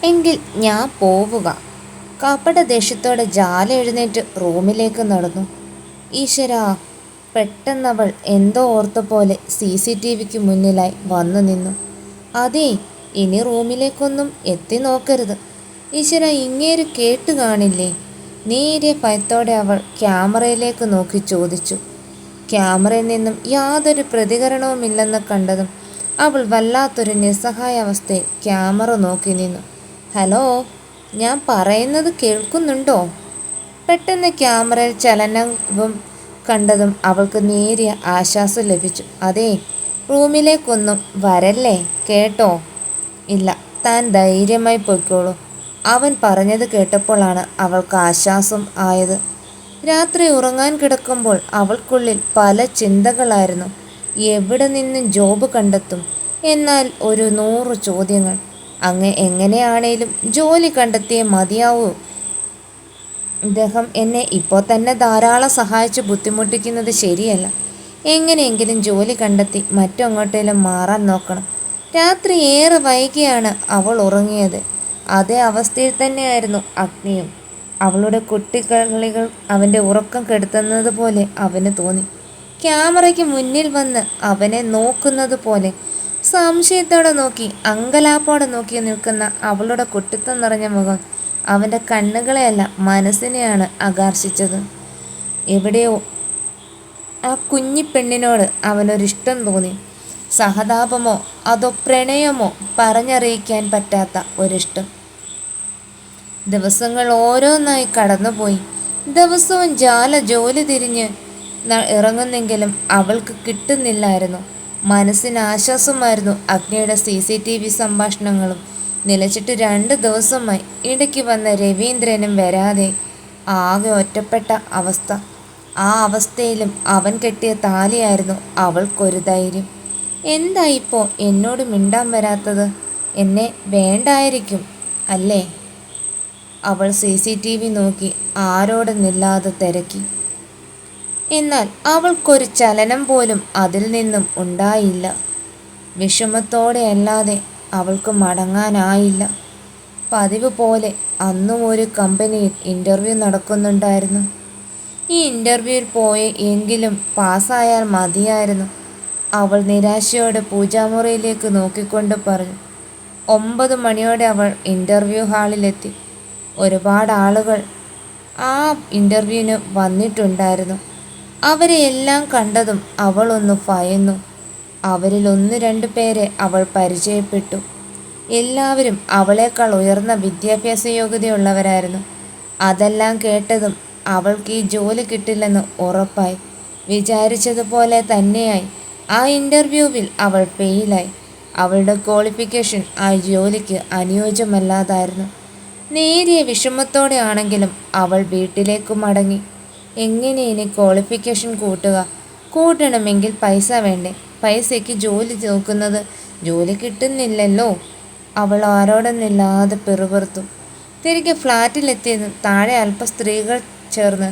എങ്കിൽ ഞാൻ പോവുക. കപട ദേഷ്യത്തോടെ ജാല എഴുന്നേറ്റ് റൂമിലേക്ക് നടന്നു. ഈശ്വരാ, പെട്ടെന്നവൾ എന്തോ ഓർത്ത പോലെ CCTVക്ക് മുന്നിലായി വന്നു നിന്നു. അതേ, ഇനി റൂമിലേക്കൊന്നും എത്തി നോക്കരുത്. ഈശ്വര, ഇങ്ങേര് കേട്ട് കാണില്ലേ? നേരിയ ഭയത്തോടെ അവൾ ക്യാമറയിലേക്ക് നോക്കി ചോദിച്ചു. ക്യാമറയിൽ നിന്നും യാതൊരു പ്രതികരണവുമില്ലെന്ന് കണ്ടതും അവൾ വല്ലാത്തൊരു നിസ്സഹായ അവസ്ഥയിൽ ക്യാമറ നോക്കി നിന്നു. ഹലോ, ഞാൻ പറയുന്നത് കേൾക്കുന്നുണ്ടോ? പെട്ടെന്ന് ക്യാമറയിൽ ചലനവും കണ്ടതും അവൾക്ക് നേരിയ ആശ്വാസം ലഭിച്ചു. അതേ, റൂമിലേക്കൊന്നും വരല്ലേ കേട്ടോ? ഇല്ല, താൻ ധൈര്യമായി പൊയ്ക്കോളൂ. അവൻ പറഞ്ഞത് കേട്ടപ്പോഴാണ് അവൾക്ക് ആശ്വാസം ആയത്. രാത്രി ഉറങ്ങാൻ കിടക്കുമ്പോൾ അവൾക്കുള്ളിൽ പല ചിന്തകളായിരുന്നു. എവിടെ നിന്നും ജോബ് കണ്ടെത്തും? എന്നാൽ ഒരു 100 ചോദ്യങ്ങൾ. എങ്ങനെയാണേലും ജോലി കണ്ടെത്തിയേ മതിയാവൂ. ഇദ്ദേഹം എന്നെ ഇപ്പോൾ തന്നെ ധാരാളം സഹായിച്ച് ബുദ്ധിമുട്ടിക്കുന്നത് ശരിയല്ല. എങ്ങനെയെങ്കിലും ജോലി കണ്ടെത്തി മറ്റെങ്ങോട്ടേലും മാറാൻ നോക്കണം. രാത്രി ഏറെ വൈകിയാണ് അവൾ ഉറങ്ങിയത്. അതേ അവസ്ഥയിൽ തന്നെയായിരുന്നു അഗ്നിയും. അവളുടെ കുട്ടികളികൾ അവൻ്റെ ഉറക്കം കെടുത്തുന്നത് പോലെ അവന് തോന്നി. ക്യാമറയ്ക്ക് മുന്നിൽ വന്ന് അവനെ നോക്കുന്നത് പോലെ സംശയത്തോടെ നോക്കി, അങ്കലാപ്പോടെ നോക്കി നിൽക്കുന്ന അവളുടെ കുട്ടിത്തം നിറഞ്ഞ മുഖം അവൻ്റെ കണ്ണുകളെയല്ല മനസ്സിനെയാണ് ആകർഷിച്ചത്. എവിടെയോ ആ കുഞ്ഞിപ്പെണ്ണിനോട് അവനൊരിഷ്ടം തോന്നി. സഹതാപമോ അതോ പ്രണയമോ പറഞ്ഞറിയിക്കാൻ പറ്റാത്ത ഒരിഷ്ടം. ദിവസങ്ങൾ ഓരോന്നായി കടന്നുപോയി. ദിവസവും ജാല ജോലി തിരിഞ്ഞ് ഇറങ്ങുന്നെങ്കിലും അവൾക്ക് കിട്ടുന്നില്ലായിരുന്നു. മനസ്സിന് ആശ്വാസമായിരുന്നു അഗ്നിയുടെ CCTV സംഭാഷണങ്ങളും. നിലച്ചിട്ട് 2 ദിവസമായി. ഇടയ്ക്ക് വന്ന രവീന്ദ്രനും വരാതെ ആകെ ഒറ്റപ്പെട്ട അവസ്ഥ. ആ അവസ്ഥയിലും അവൻ കെട്ടിയ താലിയായിരുന്നു അവൾക്കൊരു ധൈര്യം. എന്തായിപ്പോൾ എന്നോട് മിണ്ടാൻ വരാത്തത്? എന്നെ വേണ്ടായിരിക്കും അല്ലേ? അവൾ CCTV നോക്കി ആരോടെന്നില്ലാതെ തിരക്കി. എന്നാൽ അവൾക്കൊരു ചലനം പോലും അതിൽ നിന്നും ഉണ്ടായില്ല. വിഷമത്തോടെയല്ലാതെ അവൾക്ക് മടങ്ങാനായില്ല. പതിവ് പോലെ അന്നും ഒരു കമ്പനിയിൽ ഇൻ്റർവ്യൂ നടക്കുന്നുണ്ടായിരുന്നു. ഈ ഇൻ്റർവ്യൂവിൽ പോയി എങ്കിലും പാസ്സായാൽ മതിയായിരുന്നു. അവൾ നിരാശയോടെ പൂജാമുറിയിലേക്ക് നോക്കിക്കൊണ്ട് പറഞ്ഞു. 9 മണിയോടെ അവൾ ഇൻ്റർവ്യൂ ഹാളിലെത്തി. ഒരുപാട് ആളുകൾ ആ ഇൻ്റർവ്യൂവിന് വന്നിട്ടുണ്ടായിരുന്നു. അവരെ എല്ലാം കണ്ടതും അവളൊന്ന് ഭയന്നു. അവരിൽ 1-2 പേരെ അവൾ പരിചയപ്പെട്ടു. എല്ലാവരും അവളേക്കാൾ ഉയർന്ന വിദ്യാഭ്യാസ യോഗ്യതയുള്ളവരായിരുന്നു. അതെല്ലാം കേട്ടതും അവൾക്ക് ഈ ജോലി കിട്ടില്ലെന്ന് ഉറപ്പായി. വിചാരിച്ചതുപോലെ തന്നെയായി. ആ ഇൻ്റർവ്യൂവിൽ അവൾ ഫെയിലായി. അവളുടെ ക്വാളിഫിക്കേഷൻ ആ ജോലിക്ക് അനുയോജ്യമല്ലാതായിരുന്നു. നേരിയ വിഷമത്തോടെ ആണെങ്കിലും അവൾ വീട്ടിലേക്ക് മടങ്ങി. എങ്ങനെ ഇനി ക്വാളിഫിക്കേഷൻ കൂട്ടുക? കൂട്ടണമെങ്കിൽ പൈസ വേണ്ടേ? പൈസയ്ക്ക് ജോലി നോക്കുന്നത് ജോലി കിട്ടുന്നില്ലല്ലോ. അവൾ ആരോടൊന്നില്ലാതെ പിറുപിറുത്തു. തിരികെ ഫ്ലാറ്റിലെത്തിയതും താഴെ അല്പ സ്ത്രീകൾ ചേർന്ന്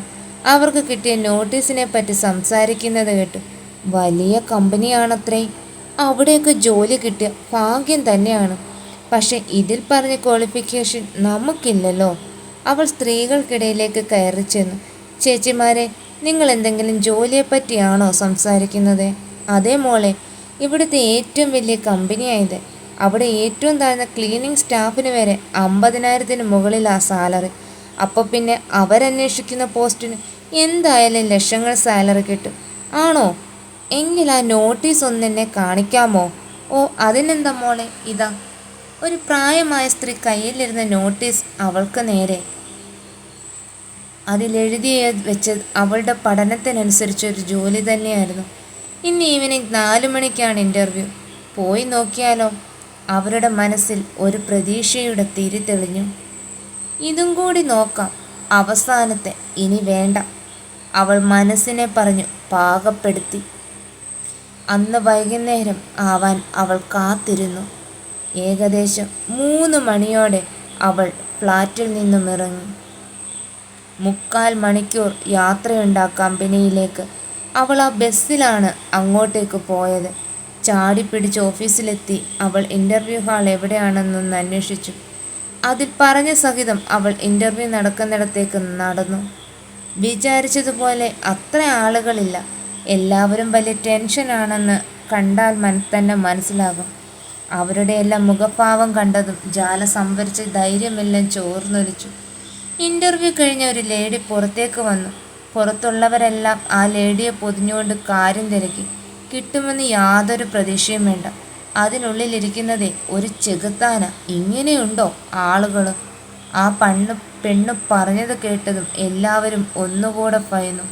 അവർക്ക് കിട്ടിയ നോട്ടീസിനെ പറ്റി സംസാരിക്കുന്നത് കേട്ടു. വലിയ കമ്പനിയാണത്രേ. അവിടെയൊക്കെ ജോലി കിട്ടിയ ഭാഗ്യം തന്നെയാണ്. പക്ഷെ ഇതിൽ പറഞ്ഞ ക്വാളിഫിക്കേഷൻ നമുക്കില്ലല്ലോ. അവൾ സ്ത്രീകൾക്കിടയിലേക്ക് കയറി ചെന്നു. ചേച്ചിമാരെ, നിങ്ങൾ എന്തെങ്കിലും ജോലിയെപ്പറ്റിയാണോ സംസാരിക്കുന്നത്? അതേ മോളെ, ഇവിടുത്തെ ഏറ്റവും വലിയ കമ്പനിയായത്. അവിടെ ഏറ്റവും താഴ്ന്ന ക്ലീനിങ് സ്റ്റാഫിന് വരെ 50,000-ന് മുകളിലാണ് സാലറി. അപ്പോൾ പിന്നെ അവരന്വേഷിക്കുന്ന പോസ്റ്റിന് എന്തായാലും ലക്ഷങ്ങൾ സാലറി കിട്ടും. ആണോ? എങ്കിൽ ആ നോട്ടീസ് ഒന്നെന്നെ കാണിക്കാമോ? ഓ, അതിനെന്താ മോളെ, ഇതാ. ഒരു പ്രായമായ സ്ത്രീ കയ്യിലിരുന്ന നോട്ടീസ് അവൾക്ക് നേരെ. അതിലെഴുതി വെച്ച് അവളുടെ പഠനത്തിനനുസരിച്ചൊരു ജോലി തന്നെയായിരുന്നു. ഇന്ന് ഈവനിങ് 4 മണിക്കാണ് ഇൻ്റർവ്യൂ. പോയി നോക്കിയാലോ? അവരുടെ മനസ്സിൽ ഒരു പ്രതീക്ഷയുടെ തിരി തെളിഞ്ഞു. ഇതും കൂടി നോക്കാം, അവസാനത്തെ. ഇനി വേണ്ട, അവൾ മനസ്സിനെ പറഞ്ഞു പാകപ്പെടുത്തി. അന്ന് വൈകുന്നേരം ആവാൻ അവൾ കാത്തിരുന്നു. ഏകദേശം 3 മണിയോടെ അവൾ ഫ്ലാറ്റിൽ നിന്നും ഇറങ്ങി. 3/4 മണിക്കൂർ യാത്രയുണ്ട് ആ കമ്പനിയിലേക്ക്. അവൾ ആ ബസ്സിലാണ് അങ്ങോട്ടേക്ക് പോയത്. ചാടിപ്പിടിച്ച് ഓഫീസിലെത്തി അവൾ ഇൻ്റർവ്യൂ ഹാൾ എവിടെയാണെന്നൊന്ന് അന്വേഷിച്ചു. അതിൽ പറഞ്ഞ സഹിതം അവൾ ഇൻ്റർവ്യൂ നടക്കുന്നിടത്തേക്ക് നടന്നു. വിചാരിച്ചതുപോലെ അത്ര ആളുകളില്ല. എല്ലാവരും വലിയ ടെൻഷനാണെന്ന് കണ്ടാൽ തന്നെ മനസ്സിലാകും. അവരുടെ എല്ലാം മുഖഭാവം കണ്ടതും ജാല സംഭരിച്ച ധൈര്യമെല്ലാം ചോർന്നൊലിച്ചു. ഇൻ്റർവ്യൂ കഴിഞ്ഞ ഒരു ലേഡി പുറത്തേക്ക് വന്നു. പുറത്തുള്ളവരെല്ലാം ആ ലേഡിയെ പൊതിഞ്ഞുകൊണ്ട് കാര്യം തിരക്കി. കിട്ടുമെന്ന് യാതൊരു പ്രതീക്ഷയും വേണ്ട. അതിനുള്ളിലിരിക്കുന്നതേ ഒരു ചെകുത്താന. ഇങ്ങനെയുണ്ടോ ആളുകൾ? ആ പെണ്ണ് പറഞ്ഞത് കേട്ടതും എല്ലാവരും ഒന്നുകൂടെ ഭയന്നു.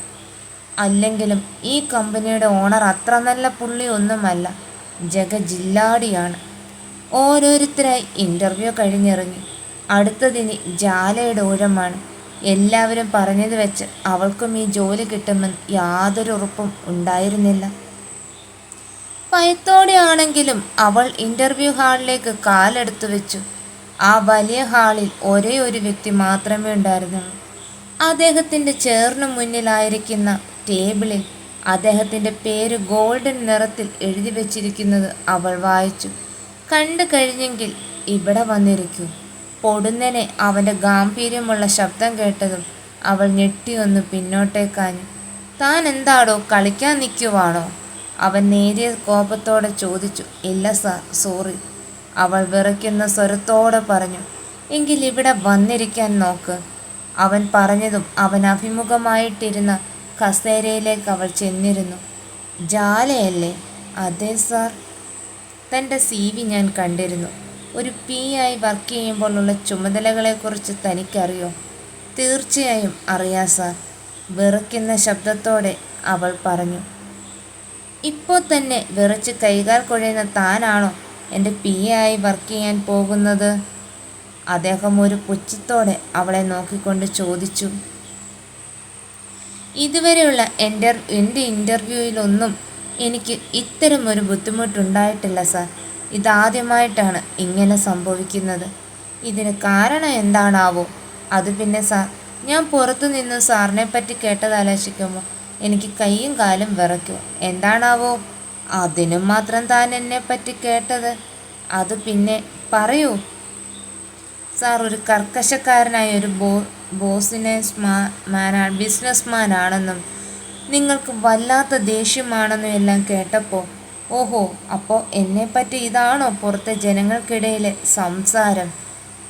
അല്ലെങ്കിലും ഈ കമ്പനിയുടെ ഓണർ അത്ര നല്ല പുള്ളി ഒന്നുമല്ല, ജഗജില്ലാടിയാണ്. ഓരോരുത്തരായി ഇൻ്റർവ്യൂ കഴിഞ്ഞിറങ്ങി. അടുത്തതിനി ജാലയുടെ ഊഴമാണ്. എല്ലാവരും പറഞ്ഞത് വെച്ച് അവൾക്കും ഈ ജോലി കിട്ടുമെന്ന് യാതൊരു ഉറപ്പും ഉണ്ടായിരുന്നില്ല. ഭയത്തോടെയാണെങ്കിലും അവൾ ഇൻ്റർവ്യൂ ഹാളിലേക്ക് കാലെടുത്തു വെച്ചു. ആ വലിയ ഹാളിൽ ഒരേ ഒരു വ്യക്തി മാത്രമേ ഉണ്ടായിരുന്നുള്ളൂ. അദ്ദേഹത്തിൻ്റെ ചേർന്നു മുന്നിലായിരിക്കുന്ന ടേബിളിൽ അദ്ദേഹത്തിൻ്റെ പേര് ഗോൾഡൻ നിറത്തിൽ എഴുതി വച്ചിരിക്കുന്നത് അവൾ വായിച്ചു. കണ്ടു കഴിഞ്ഞെങ്കിൽ ഇവിടെ വന്നിരിക്കൂ. പൊടുന്നനെ അവൻ്റെ ഗാംഭീര്യമുള്ള ശബ്ദം കേട്ടതും അവൾ ഞെട്ടിയൊന്ന് പിന്നോട്ടേക്കാഞ്ഞു. താൻ എന്താടോ കളിക്കാൻ നിൽക്കുവാണോ? അവൻ നേരിയ കോപത്തോടെ ചോദിച്ചു. ഇല്ല സാർ, സോറി, അവൾ വിറയ്ക്കുന്ന സ്വരത്തോടെ പറഞ്ഞു. എങ്കിൽ ഇവിടെ വന്നിരിക്കാൻ നോക്ക്. അവൻ പറഞ്ഞതും അവൻ അഭിമുഖമായിട്ടിരുന്ന കസേരയിലേക്ക് അവൾ ചെന്നിരുന്നു. ജാലയല്ലേ? അതെ സാർ. തൻ്റെ CV ഞാൻ കണ്ടിരുന്നു. ഒരു PI വർക്ക് ചെയ്യുമ്പോഴുള്ള ചുമതലകളെക്കുറിച്ച് തനിക്കറിയോ? തീർച്ചയായും അറിയാം സാർ, വിറയ്ക്കുന്ന ശബ്ദത്തോടെ അവൾ പറഞ്ഞു. ഇപ്പോൾ തന്നെ വിറച്ച് കൈകാൽ കുഴയുന്ന താനാണോ എൻ്റെ PI വർക്ക് ചെയ്യാൻ പോകുന്നത്? അദ്ദേഹം ഒരു പുച്ഛത്തോടെ അവളെ നോക്കിക്കൊണ്ട് ചോദിച്ചു. ഇതുവരെയുള്ള എൻ്റെ ഇൻ്റർവ്യൂവിലൊന്നും എനിക്ക് ഇത്തരമൊരു ബുദ്ധിമുട്ടുണ്ടായിട്ടില്ല സാർ. ഇതാദ്യമായിട്ടാണ് ഇങ്ങനെ സംഭവിക്കുന്നത്. ഇതിന് കാരണം എന്താണാവോ? അത് പിന്നെ സാർ, ഞാൻ പുറത്തു നിന്ന് സാറിനെ പറ്റി കേട്ടതാലോചിക്കുമ്പോൾ എനിക്ക് കൈയും കാലും വിറയ്ക്കും. എന്താണാവോ? അതിനും മാത്രം താൻ എന്നെപ്പറ്റി കേട്ടത്? അത് പിന്നെ പറയൂ സാർ. ഒരു കർക്കശക്കാരനായ ഒരു ബിസിനസ്മാൻ ആണെന്നും നിങ്ങൾക്ക് വല്ലാത്ത ദേഷ്യമാണെന്നും എല്ലാം കേട്ടപ്പോൾ, ഓഹോ, അപ്പോൾ എന്നെപ്പറ്റി ഇതാണോ പുറത്തെ ജനങ്ങൾക്കിടയിലെ സംസാരം?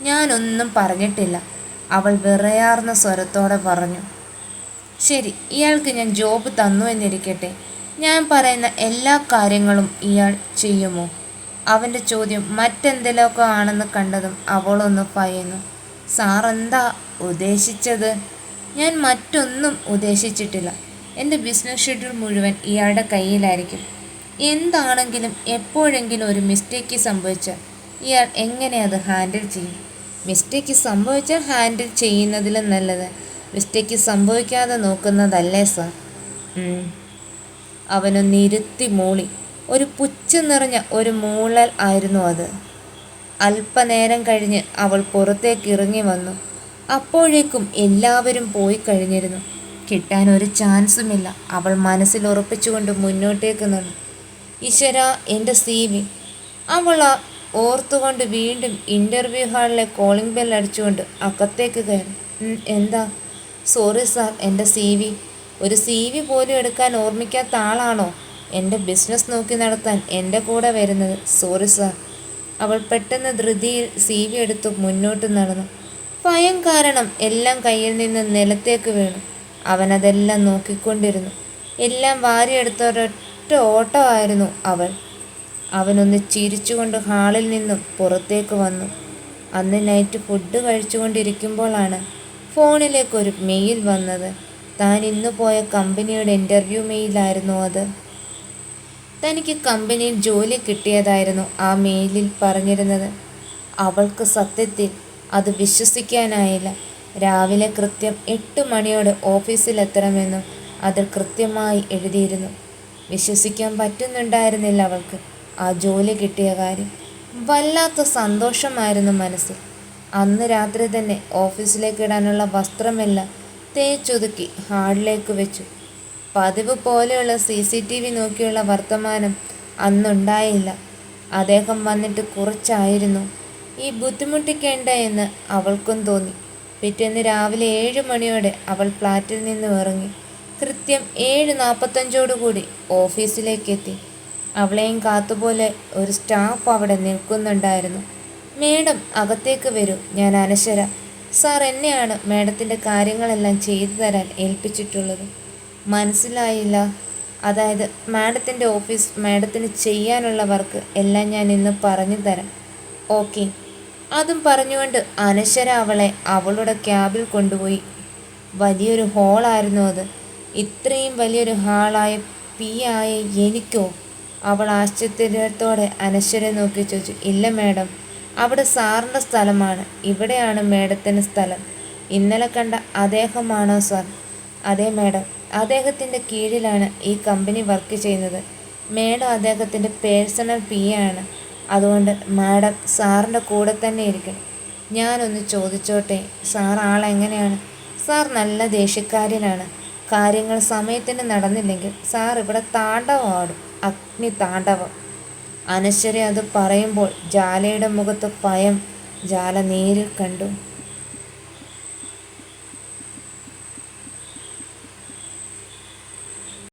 ഞാനൊന്നും പറഞ്ഞിട്ടില്ല, അവൾ വിറയാർന്ന സ്വരത്തോടെ പറഞ്ഞു. ശരി, ഇയാൾക്ക് ഞാൻ ജോബ് തന്നു എന്നിരിക്കട്ടെ. ഞാൻ പറയുന്ന എല്ലാ കാര്യങ്ങളും ഇയാൾ ചെയ്യുമോ? അവൻ്റെ ചോദ്യം മറ്റെന്തെങ്കിലുമൊക്കെ ആണെന്ന് കണ്ടതും അവളൊന്ന് ഭയന്നു. സാർ എന്താ ഉദ്ദേശിച്ചത്? ഞാൻ മറ്റൊന്നും ഉദ്ദേശിച്ചിട്ടില്ല. എൻ്റെ ബിസിനസ് ഷെഡ്യൂൾ മുഴുവൻ ഇയാളുടെ കയ്യിലായിരിക്കും. എന്താണെങ്കിലും എപ്പോഴെങ്കിലും ഒരു മിസ്റ്റേക്ക് സംഭവിച്ചാൽ ഇയാൾ എങ്ങനെ അത് ഹാൻഡിൽ ചെയ്യും? മിസ്റ്റേക്ക് സംഭവിച്ചാൽ ഹാൻഡിൽ ചെയ്യുന്നതിലും നല്ലത് മിസ്റ്റേക്ക് സംഭവിക്കാതെ നോക്കുന്നതല്ലേ സാർ? അവനൊന്ന് ഇരുത്തി മൂളി. ഒരു പുച്ഛം നിറഞ്ഞ ഒരു മൂളൽ ആയിരുന്നു അത്. അല്പനേരം കഴിഞ്ഞ് അവൾ പുറത്തേക്ക് ഇറങ്ങി വന്നു. അപ്പോഴേക്കും എല്ലാവരും പോയി കഴിഞ്ഞിരുന്നു. കിട്ടാൻ ഒരു ചാൻസുമില്ല, അവൾ മനസ്സിൽ ഉറപ്പിച്ചുകൊണ്ട് മുന്നോട്ടേക്ക് നടന്നു. ഈശ്വര, എൻ്റെ CV! അവൾ ഓർത്തുകൊണ്ട് വീണ്ടും ഇൻ്റർവ്യൂ ഹാളിലെ കോളിംഗ് ബെൽ അടിച്ചുകൊണ്ട് അകത്തേക്ക് കയറി. എന്താ? സോറി സാർ, എൻ്റെ CV. ഒരു CV പോലും എടുക്കാൻ ഓർമ്മിക്കാത്ത ആളാണോ എൻ്റെ ബിസിനസ് നോക്കി നടത്താൻ എൻ്റെ കൂടെ വരുന്നത്? Sorry sir. അവൾ പെട്ടെന്ന് ധൃതിയിൽ CV എടുത്തു മുന്നോട്ട് നടന്നു. ഭയം കാരണം എല്ലാം കയ്യിൽ നിന്ന് നിലത്തേക്ക് വീണു. അവനതെല്ലാം നോക്കിക്കൊണ്ടിരുന്നു. എല്ലാം വാരിയെടുത്തൊരൊറ്റ ഓട്ടമായിരുന്നു അവൾ. അവനൊന്ന് ചിരിച്ചുകൊണ്ട് ഹാളിൽ നിന്നും പുറത്തേക്ക് വന്നു. അന്ന് നൈറ്റ് ഫുഡ് കഴിച്ചുകൊണ്ടിരിക്കുമ്പോഴാണ് ഫോണിലേക്കൊരു മെയിൽ വന്നത്. താൻ ഇന്ന് പോയ കമ്പനിയുടെ ഇൻ്റർവ്യൂ മെയിലായിരുന്നു അത്. തനിക്ക് കമ്പനിയിൽ ജോലി കിട്ടിയതായിരുന്നു ആ മെയിലിൽ പറഞ്ഞിരുന്നത്. അവൾക്ക് സത്യത്തിൽ അത് വിശ്വസിക്കാനായില്ല. രാവിലെ കൃത്യം 8 മണിയോടെ ഓഫീസിലെത്തണമെന്നും അതിൽ കൃത്യമായി എഴുതിയിരുന്നു. വിശ്വസിക്കാൻ പറ്റുന്നുണ്ടായിരുന്നില്ല അവൾക്ക് ആ ജോലി കിട്ടിയ കാര്യം. വല്ലാത്ത സന്തോഷമായിരുന്നു മനസ്സിൽ. അന്ന് രാത്രി തന്നെ ഓഫീസിലേക്ക് ഇടാനുള്ള വസ്ത്രമെല്ലാം തേച്ചൊതുക്കി ഹാളിലേക്ക് വെച്ചു. പതിവ് പോലെയുള്ള CCTV നോക്കിയുള്ള വർത്തമാനം അന്നുണ്ടായില്ല. അദ്ദേഹം വന്നിട്ട് കുറച്ചായിരുന്നു. ഈ ബുദ്ധിമുട്ടിക്കേണ്ട എന്ന് അവൾക്കും തോന്നി. പിറ്റേന്ന് രാവിലെ 7 മണിയോടെ അവൾ ഫ്ലാറ്റിൽ നിന്ന് ഇറങ്ങി. കൃത്യം 7:45 ഓഫീസിലേക്കെത്തി. അവളെയും കാത്തുപോലെ ഒരു സ്റ്റാഫ് അവിടെ നിൽക്കുന്നുണ്ടായിരുന്നു. മേഡം, അകത്തേക്ക് വരൂ, ഞാൻ അനശ്വര. സാർ എന്നെയാണ് മേഡത്തിൻ്റെ കാര്യങ്ങളെല്ലാം ചെയ്തു തരാൻ ഏൽപ്പിച്ചിട്ടുള്ളത്. മനസ്സിലായില്ല. അതായത് മാഡത്തിൻ്റെ ഓഫീസ് മാഡത്തിന് ചെയ്യാനുള്ള വർക്ക് എല്ലാം ഞാൻ ഇന്ന് പറഞ്ഞു തരാം. ഓക്കെ. അതും പറഞ്ഞുകൊണ്ട് അനശ്വര അവളെ അവളുടെ ക്യാബിൽ കൊണ്ടുപോയി. വലിയൊരു ഹോളായിരുന്നു അത്. ഇത്രയും വലിയൊരു ഹാളായ ആയ എനിക്കോ? അവൾ ആശ്ചര്യത്തോടെ അനശ്വരയെ നോക്കി ചോദിച്ചു. ഇല്ല മേഡം, അവിടെ സാറിൻ്റെ സ്ഥലമാണ്. ഇവിടെയാണ് മേഡത്തിന് സ്ഥലം. ഇന്നലെ കണ്ട അദ്ദേഹമാണോ സാർ? അതെ മേഡം, അദ്ദേഹത്തിൻ്റെ കീഴിലാണ് ഈ കമ്പനി വർക്ക് ചെയ്യുന്നത്. മേഡം അദ്ദേഹത്തിൻ്റെ പേഴ്സണൽ ആണ്. അതുകൊണ്ട് മാഡം സാറിൻ്റെ കൂടെ തന്നെ ഇരിക്കണം. ഞാനൊന്ന് ചോദിച്ചോട്ടെ, സാർ ആളെങ്ങനെയാണ്? സാർ നല്ല ദേഷ്യക്കാരനാണ്. കാര്യങ്ങൾ സമയത്തിന് നടന്നില്ലെങ്കിൽ സാർ ഇവിടെ താണ്ഡവമാടും, അഗ്നി താണ്ഡവം. അനശ്വര അത് പറയുമ്പോൾ ജാലയുടെ മുഖത്ത് ഭയം ജാല നേരിൽ കണ്ടു.